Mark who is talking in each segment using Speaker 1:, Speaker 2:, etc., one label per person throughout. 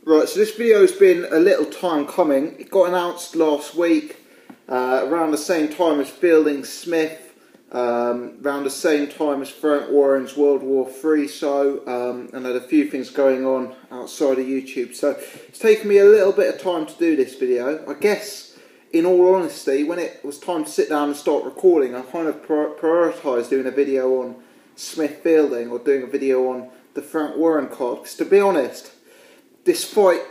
Speaker 1: Right, so this video's been a little time coming. It got announced last week, around the same time as Fielding Smith, around the same time as Frank Warren's World War III show, and had a few things going on outside of YouTube. So it's taken me a little bit of time to do this video. I guess, in all honesty, when it was time to sit down and start recording, I kind of prioritised doing a video on Smith Fielding or doing a video on the Frank Warren card. Because to be honest, this fight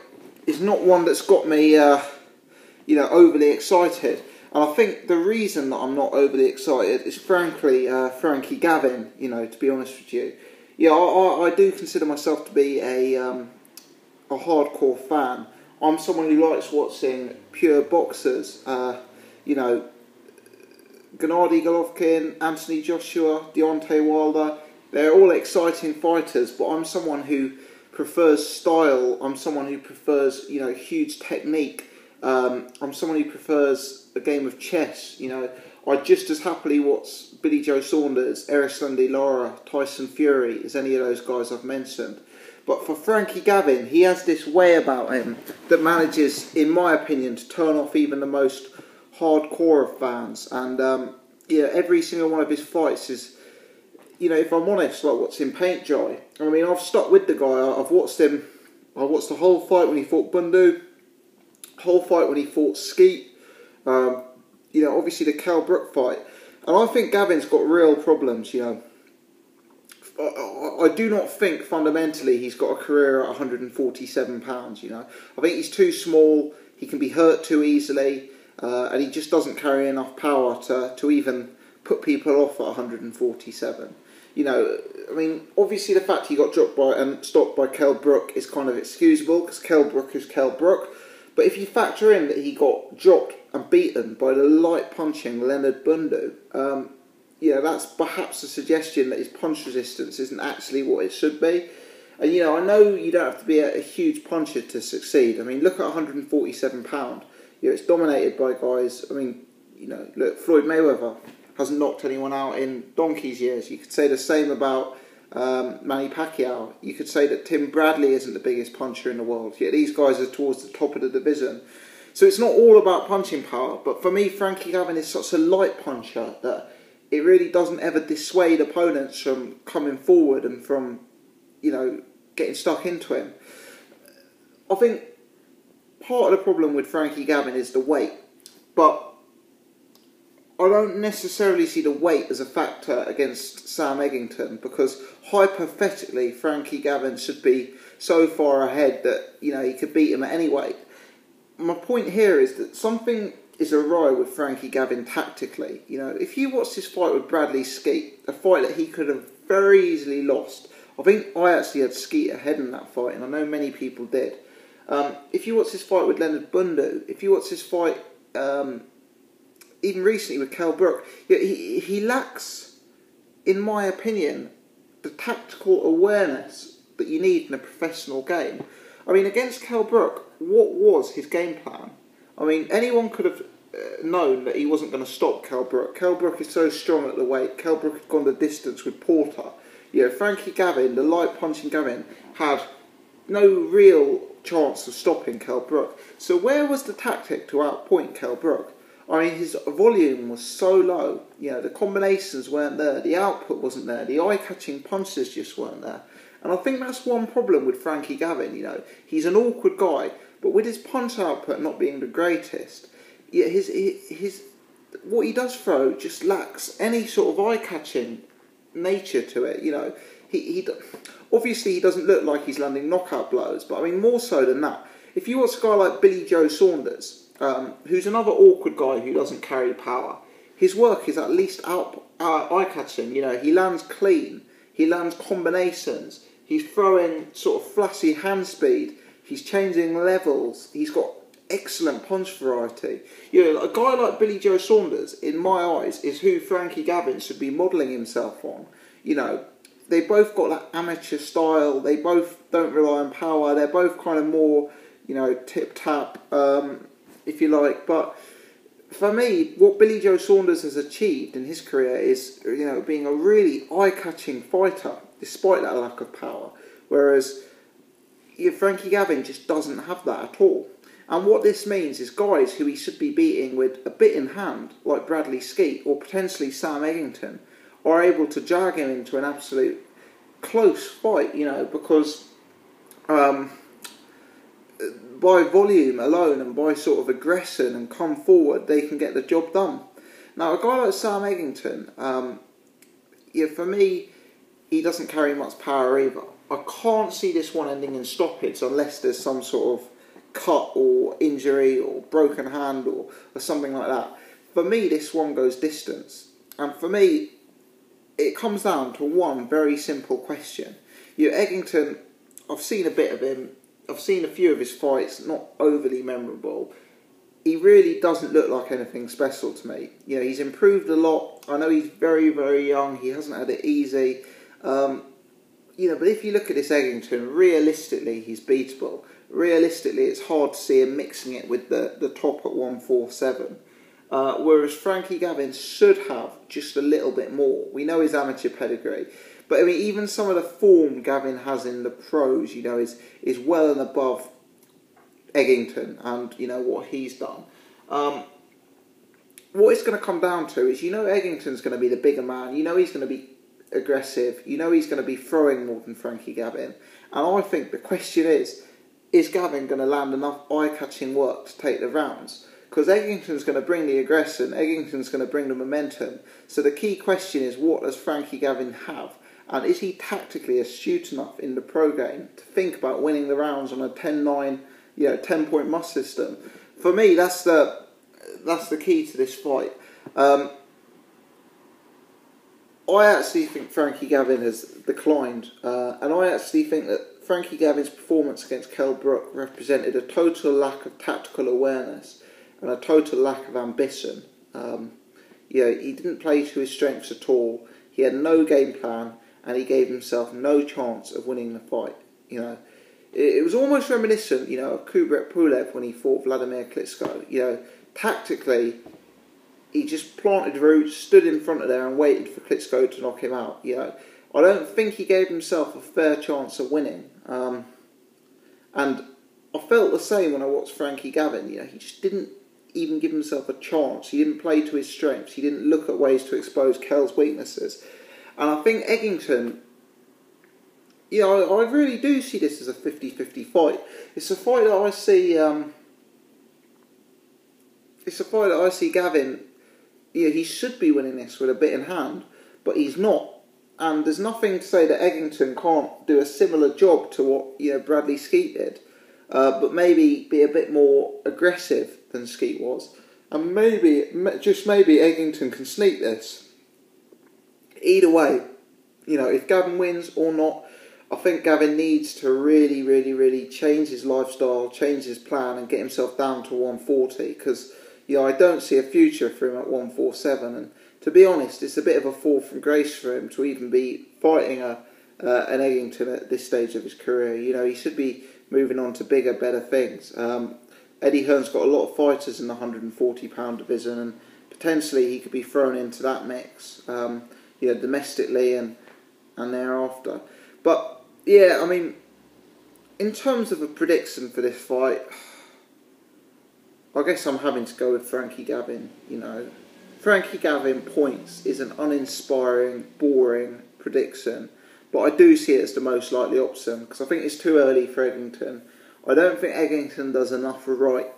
Speaker 1: is not one that's got me, overly excited. And I think the reason that I'm not overly excited is, frankly, Frankie Gavin. To be honest with you, I do consider myself to be a hardcore fan. I'm someone who likes watching pure boxers. Gennady Golovkin, Anthony Joshua, Deontay Wilder. They're all exciting fighters, but I'm someone who prefers style. I'm someone who prefers, huge technique. I'm someone who prefers a game of chess. I'd just as happily watch Billy Joe Saunders, Erislandy Lara, Tyson Fury as any of those guys I've mentioned. But for Frankie Gavin, he has this way about him that manages, in my opinion, to turn off even the most hardcore of fans. And every single one of his fights is, if I'm honest, like watching paint dry. I mean, I've stuck with the guy. I've watched him. I watched the whole fight when he fought Bundu, whole fight when he fought Skeet. Obviously the Kell Brook fight, and I think Gavin's got real problems. I do not think fundamentally he's got a career at 147 pounds. I think he's too small. He can be hurt too easily, and he just doesn't carry enough power to even put people off at 147. Obviously the fact he got dropped by and stopped by Kell Brook is kind of excusable, because Kell Brook is Kell Brook. But if you factor in that he got dropped and beaten by the light punching Leonard Bundu, that's perhaps a suggestion that his punch resistance isn't actually what it should be. And I know you don't have to be a huge puncher to succeed. Look at 147 pound. It's dominated by guys. Look, Floyd Mayweather hasn't knocked anyone out in donkey's years. You could say the same about Manny Pacquiao. You could say that Tim Bradley isn't the biggest puncher in the world, yet these guys are towards the top of the division. So it's not all about punching power, but for me, Frankie Gavin is such a light puncher that it really doesn't ever dissuade opponents from coming forward and from, getting stuck into him. I think part of the problem with Frankie Gavin is the weight, but I don't necessarily see the weight as a factor against Sam Eggington, because hypothetically Frankie Gavin should be so far ahead that he could beat him at any weight. My point here is that something is awry with Frankie Gavin tactically. If you watch this fight with Bradley Skeet, a fight that he could have very easily lost. I think I actually had Skeet ahead in that fight, and I know many people did. If you watch this fight with Leonard Bundu, if you watch this fight even recently with Kell Brook, he lacks, in my opinion, the tactical awareness that you need in a professional game. Against Kell Brook, what was his game plan? Anyone could have known that he wasn't going to stop Kell Brook. Kell Brook is so strong at the weight. Kell Brook had gone the distance with Porter. Frankie Gavin, the light punching Gavin, had no real chance of stopping Kell Brook. So where was the tactic to outpoint Kell Brook? His volume was so low. The combinations weren't there. The output wasn't there. The eye-catching punches just weren't there. And I think that's one problem with Frankie Gavin. He's an awkward guy, but with his punch output not being the greatest, his what he does throw just lacks any sort of eye-catching nature to it. Obviously he doesn't look like he's landing knockout blows, but more so than that, if you watch a guy like Billy Joe Saunders, who's another awkward guy who doesn't carry power, his work is at least eye-catching. He lands clean, he lands combinations, he's throwing sort of flashy hand speed, he's changing levels, he's got excellent punch variety. A guy like Billy Joe Saunders, in my eyes, is who Frankie Gavin should be modelling himself on. They both got that amateur style, they both don't rely on power, they're both kind of more, tip-tap, if you like. But for me, what Billy Joe Saunders has achieved in his career is, being a really eye-catching fighter, despite that lack of power. Whereas, Frankie Gavin just doesn't have that at all. And what this means is guys who he should be beating with a bit in hand, like Bradley Skeet or potentially Sam Eggington, are able to jag him into an absolute close fight, because by volume alone and by sort of aggression and come forward, they can get the job done. Now, a guy like Sam Eggington, for me, he doesn't carry much power either. I can't see this one ending in stoppage unless there's some sort of cut or injury or broken hand or something like that. For me, this one goes distance. And for me, it comes down to one very simple question. Eggington, I've seen a bit of him. I've seen a few of his fights, not overly memorable. He really doesn't look like anything special to me. He's improved a lot. I know he's very, very young. He hasn't had it easy. But if you look at this Eggington, realistically, he's beatable. Realistically, it's hard to see him mixing it with the top at 147. Whereas Frankie Gavin should have just a little bit more. We know his amateur pedigree. But, even some of the form Gavin has in the pros, is well and above Eggington and, what he's done. What it's going to come down to is, Eggington's going to be the bigger man. He's going to be aggressive. He's going to be throwing more than Frankie Gavin. And I think the question is Gavin going to land enough eye-catching work to take the rounds? Because Eggington's going to bring the aggression. Eggington's going to bring the momentum. So the key question is, what does Frankie Gavin have? And is he tactically astute enough in the pro game to think about winning the rounds on a 10-9, 10-point must system? For me, that's the key to this fight. I actually think Frankie Gavin has declined. And I actually think that Frankie Gavin's performance against Kell Brook represented a total lack of tactical awareness and a total lack of ambition. He didn't play to his strengths at all. He had no game plan, and he gave himself no chance of winning the fight. It was almost reminiscent, of Kubrat Pulev when he fought Vladimir Klitschko. Tactically, he just planted roots, stood in front of there and waited for Klitschko to knock him out. I don't think he gave himself a fair chance of winning. And I felt the same when I watched Frankie Gavin. He just didn't even give himself a chance. He didn't play to his strengths. He didn't look at ways to expose Kell's weaknesses. And I think Eggington, I really do see this as a 50-50 fight. It's a fight that I see. It's a fight that I see Gavin. He should be winning this with a bit in hand, but he's not. And there's nothing to say that Eggington can't do a similar job to what Bradley Skeet did, but maybe be a bit more aggressive than Skeet was, and maybe Eggington can sneak this. Either way, if Gavin wins or not, I think Gavin needs to really, really, really change his lifestyle, change his plan, and get himself down to 140. Because I don't see a future for him at 147. And to be honest, it's a bit of a fall from grace for him to even be fighting an Eggington at this stage of his career. He should be moving on to bigger, better things. Eddie Hearn's got a lot of fighters in the 140-pound division, and potentially he could be thrown into that mix. Domestically and thereafter. But, in terms of a prediction for this fight, I guess I'm having to go with Frankie Gavin, Frankie Gavin points is an uninspiring, boring prediction, but I do see it as the most likely option, because I think it's too early for Eggington. I don't think Eggington does enough right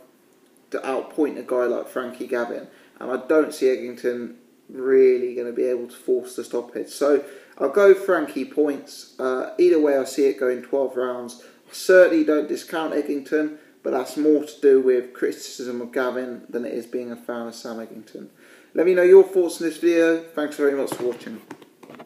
Speaker 1: to outpoint a guy like Frankie Gavin, and I don't see Eggington really going to be able to force the stoppage. So I'll go Frankie points. Either way, I see it going 12 rounds. I certainly don't discount Eggington, but that's more to do with criticism of Gavin than it is being a fan of Sam Eggington. Let me know your thoughts on this video. Thanks very much for watching.